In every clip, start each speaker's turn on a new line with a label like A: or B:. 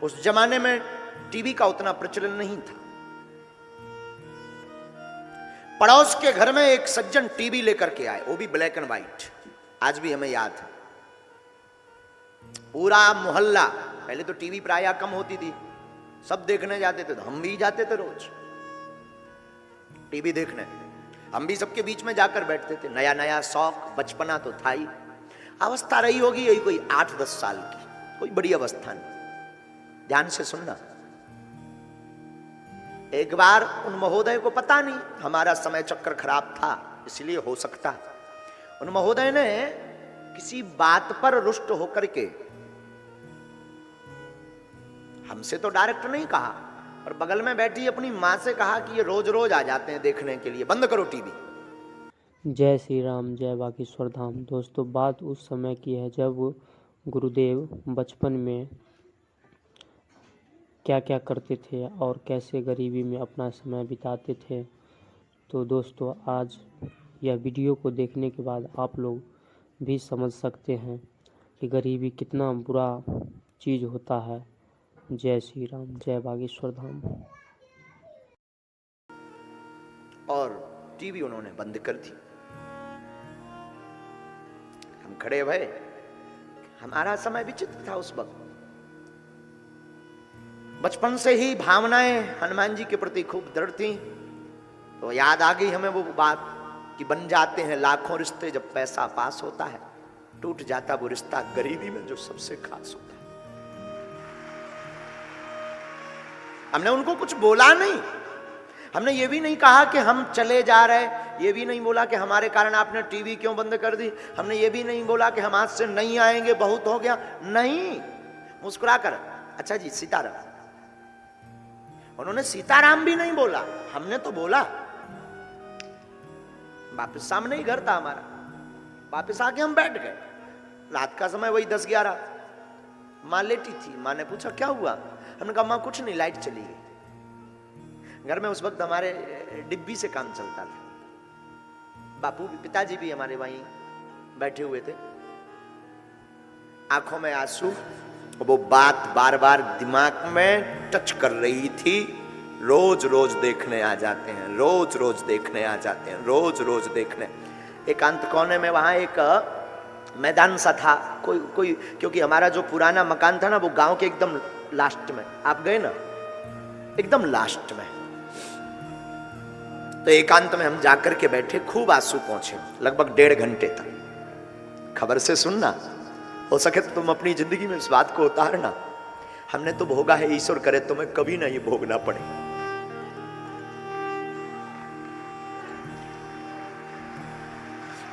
A: उस जमाने में टीवी का उतना प्रचलन नहीं था। पड़ोस के घर में एक सज्जन टीवी लेकर के आए, वो भी ब्लैक एंड व्हाइट, आज भी हमें याद है। पूरा मोहल्ला, पहले तो टीवी प्रायः कम होती थी, सब देखने जाते थे, तो हम भी जाते थे रोज टीवी देखने। हम भी सबके बीच में जाकर बैठते थे, नया नया शौक, बचपना तो था ही। अवस्था रही होगी यही कोई 8-10 साल की, कोई बड़ी अवस्था नहीं। ध्यान से सुनना। एक बार उन महोदय को पता नहीं, हमारा समय चक्र खराब था इसलिए हो सकता, उन महोदय ने किसी बात पर रुष्ट होकर के हमसे तो डायरेक्ट नहीं कहा, और बगल में बैठी अपनी माँ से कहा कि ये रोज रोज आ जाते हैं देखने के लिए, बंद करो टीवी।
B: जय श्री राम, जय बागेश्वर धाम। दोस्तों, बात उस समय की है जब गुरुदेव बचपन में क्या क्या करते थे और कैसे गरीबी में अपना समय बिताते थे। तो दोस्तों, आज यह वीडियो को देखने के बाद आप लोग भी समझ सकते हैं कि गरीबी कितना बुरा चीज़ होता है। जय श्री राम, जय बागेश्वर धाम।
A: और टीवी उन्होंने बंद कर दी। हम खड़े भये, हमारा समय विचित्र था उस वक्त। बचपन से ही भावनाएं हनुमान जी के प्रति खूब दृढ़ थी, तो याद आ गई हमें वो बात कि बन जाते हैं लाखों रिश्ते जब पैसा पास होता है, टूट जाता वो रिश्ता गरीबी में जो सबसे खास होता है। हमने उनको कुछ बोला नहीं, हमने ये भी नहीं कहा कि हम चले जा रहे, ये भी नहीं बोला कि हमारे कारण आपने टीवी क्यों बंद कर दी, हमने ये भी नहीं बोला कि हम आज से नहीं आएंगे, बहुत हो गया, नहीं। मुस्कुरा कर, अच्छा जी सीताराम, उन्होंने सीताराम भी नहीं बोला, हमने तो बोला। वापिस सामने ही घर था हमारा, वापिस आके हम बैठ गए। रात का समय वही 10-11, माँ लेटी थी। माँ ने पूछा क्या हुआ, हमने कहा माँ कुछ नहीं, लाइट चली गई। घर में उस वक्त हमारे डिब्बी से काम चलता था। बापू भी, पिताजी भी हमारे वहीं बैठे हुए थे, आंखों में आंसू। वो बात बार बार दिमाग में टच कर रही थी, रोज रोज देखने आ जाते हैं, रोज रोज देखने आ जाते हैं, रोज रोज देखने। एकांत कोने में वहां एक मैदान सा था, कोई क्योंकि हमारा जो पुराना मकान था ना, वो गांव के एकदम लास्ट में, आप गए ना, एकदम लास्ट में। तो एकांत में हम जाकर के बैठे, खूब आंसू पहुंचे, लगभग 1.5 घंटे तक। खबर से सुनना, हो सके तो तुम अपनी जिंदगी में इस बात को उतारना। हमने तो भोगा है, ईश्वर करे तुम्हें कभी ना ये भोगना पड़े।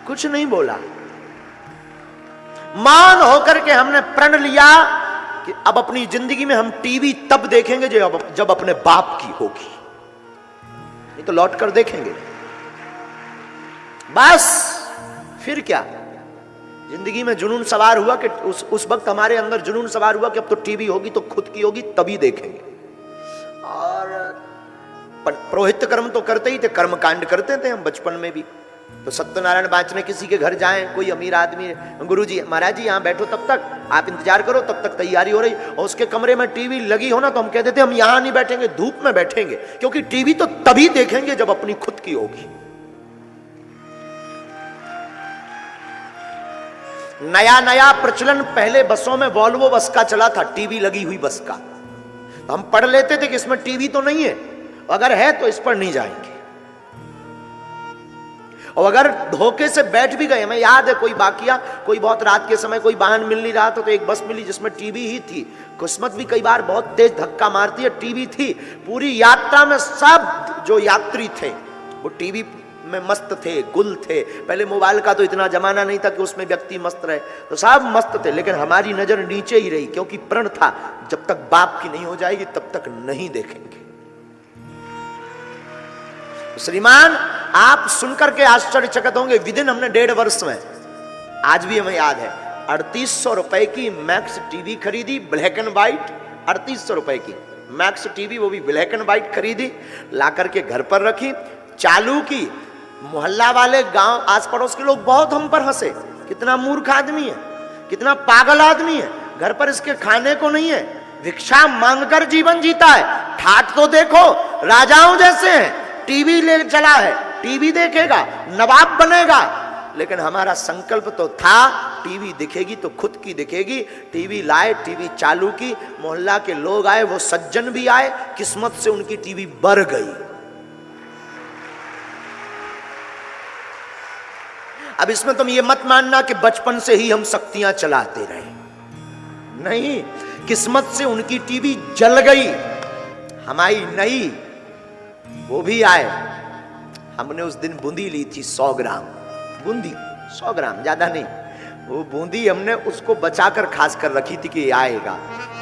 A: कुछ नहीं बोला, मान होकर के हमने प्रण लिया कि अब अपनी जिंदगी में हम टीवी तब देखेंगे जब अपने बाप की होगी, नहीं तो लौट कर देखेंगे बस। फिर क्या, जिंदगी में जुनून सवार हुआ कि उस वक्त हमारे अंदर जुनून सवार हुआ कि अब तो टीवी होगी तो खुद की होगी, तभी देखेंगे। और पुरोहित कर्म तो करते ही थे, कर्म कांड करते थे हम बचपन में भी। तो सत्यनारायण बांचने किसी के घर जाएं, कोई अमीर आदमी, गुरुजी महाराज जी यहाँ बैठो, तब तक आप इंतजार करो, तब तक तैयारी हो रही, और उसके कमरे में टीवी लगी हो ना, तो हम कहते थे हम यहाँ नहीं बैठेंगे, धूप में बैठेंगे, क्योंकि टीवी तो तभी देखेंगे जब अपनी खुद की होगी। नया नया प्रचलन, पहले बसों में वॉल्वो बस का चला था, टीवी लगी हुई बस का। तो हम पढ़ लेते थे कि इसमें टीवी तो नहीं है, अगर है तो इस पर नहीं जाएंगे। और अगर धोखे से बैठ भी गए, हमें याद है कोई वाकया, कोई बहुत रात के समय कोई वाहन मिल नहीं रहा था, तो एक बस मिली जिसमें टीवी ही थी। किस्मत भी कई बार बहुत तेज धक्का मारती है, टीवी थी। पूरी यात्रा में सब जो यात्री थे वो टीवी में मस्त थे, गुल थे। पहले मोबाइल का तो इतना जमाना नहीं था कि उसमें व्यक्ति मस्त रहे, तो सब मस्त थे, लेकिन हमारी नजर नीचे ही रही, क्योंकि प्रण था जब तक बाप की नहीं हो जाएगी तब तक नहीं देखेंगे। श्रीमान, आप सुनकर के आश्चर्यचकित होंगे, विदिन हमने 1.5 वर्ष में, आज भी हमें याद है, 3800 रुपए की मैक्स टीवी खरीदी, ब्लैक एंड व्हाइट। 3800 रुपए की मैक्स टीवी, वो भी ब्लैक एंड व्हाइट खरीदी, ला करके घर पर रखी, चालू की। मोहल्ला वाले, गांव आस पड़ोस के लोग बहुत हम पर हंसे, कितना मूर्ख आदमी है, कितना पागल आदमी है, घर पर इसके खाने को नहीं है, भिक्षा मांगकर जीवन जीता है। ठाट तो देखो, राजाओं जैसे हैं, टीवी ले चला है, टीवी देखेगा, नवाब बनेगा। लेकिन हमारा संकल्प तो था टीवी दिखेगी तो खुद की दिखेगी। टीवी लाए, टीवी चालू की, मोहल्ला के लोग आए, वो सज्जन भी आए, किस्मत से उनकी टीवी बढ़ गई। अब इसमें तुम ये मत मानना कि बचपन से ही हम शक्तियां चलाते रहे, नहीं, किस्मत से उनकी टीवी जल गई, हमारी नहीं। वो भी आए, हमने उस दिन बूंदी ली थी 100 ग्राम, बूंदी 100 ग्राम, ज्यादा नहीं। वो बूंदी हमने उसको बचाकर खास कर रखी थी कि आएगा।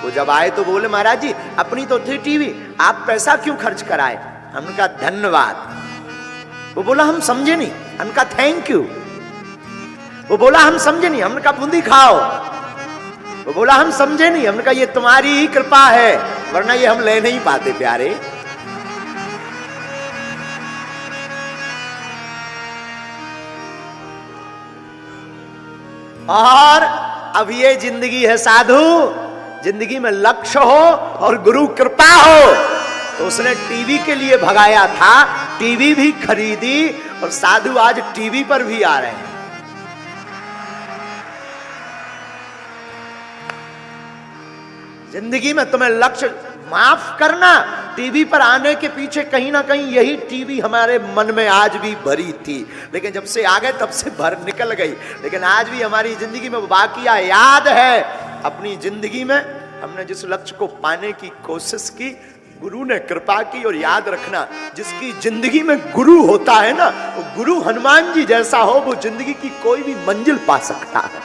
A: वो जब आए तो बोले महाराज जी अपनी तो थी टीवी, आप पैसा क्यों खर्च कराए? हमने कहा धन्यवाद। वो बोला हम समझे नहीं। हमने कहा थैंक यू। वो बोला हम समझे नहीं। हमने कहा बूंदी खाओ। वो बोला हम समझे नहीं। हमने कहा ये तुम्हारी ही कृपा है, वरना ये हम ले नहीं पाते प्यारे। और अब ये जिंदगी है साधु, जिंदगी में लक्ष्य हो और गुरु कृपा हो। तो उसने टीवी के लिए भगाया था, टीवी भी खरीदी, और साधु आज टीवी पर भी आ रहे हैं। जिंदगी में तुम्हें लक्ष्य, माफ करना, टीवी पर आने के पीछे कहीं ना कहीं यही टीवी हमारे मन में आज भी भरी थी, लेकिन जब से आ गए तब से भर निकल गई। लेकिन आज भी हमारी जिंदगी में वो बाकिया याद है। अपनी जिंदगी में हमने जिस लक्ष्य को पाने की कोशिश की, गुरु ने कृपा की। और याद रखना, जिसकी जिंदगी में गुरु होता है ना, वो गुरु हनुमान जी जैसा हो, वो जिंदगी की कोई भी मंजिल पा सकता है,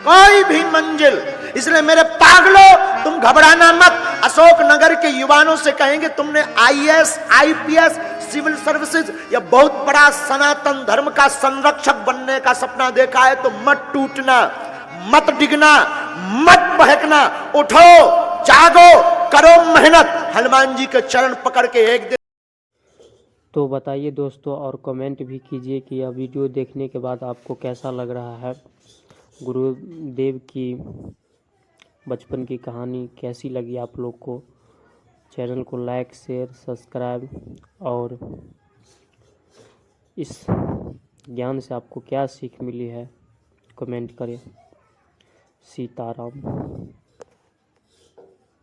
A: कोई भी मंजिल। इसलिए मेरे पागलों, तुम घबराना मत। अशोक नगर के युवाओं से कहेंगे तुमने आईएएस, आईपीएस, सिविल सर्विसेज या बहुत बड़ा सनातन धर्म का संरक्षक बनने का सपना देखा है तो मत टूटना, मत डिगना, मत बहकना। उठो, जागो, करो मेहनत, हनुमान जी के चरण पकड़ के एक दिन।
B: तो बताइए दोस्तों, और कमेंट भी कीजिए कि यह वीडियो देखने के बाद आपको कैसा लग रहा है। गुरुदेव की बचपन की कहानी कैसी लगी आप लोग को। चैनल को लाइक, शेयर, सब्सक्राइब, और इस ज्ञान से आपको क्या सीख मिली है कमेंट करें। सीताराम।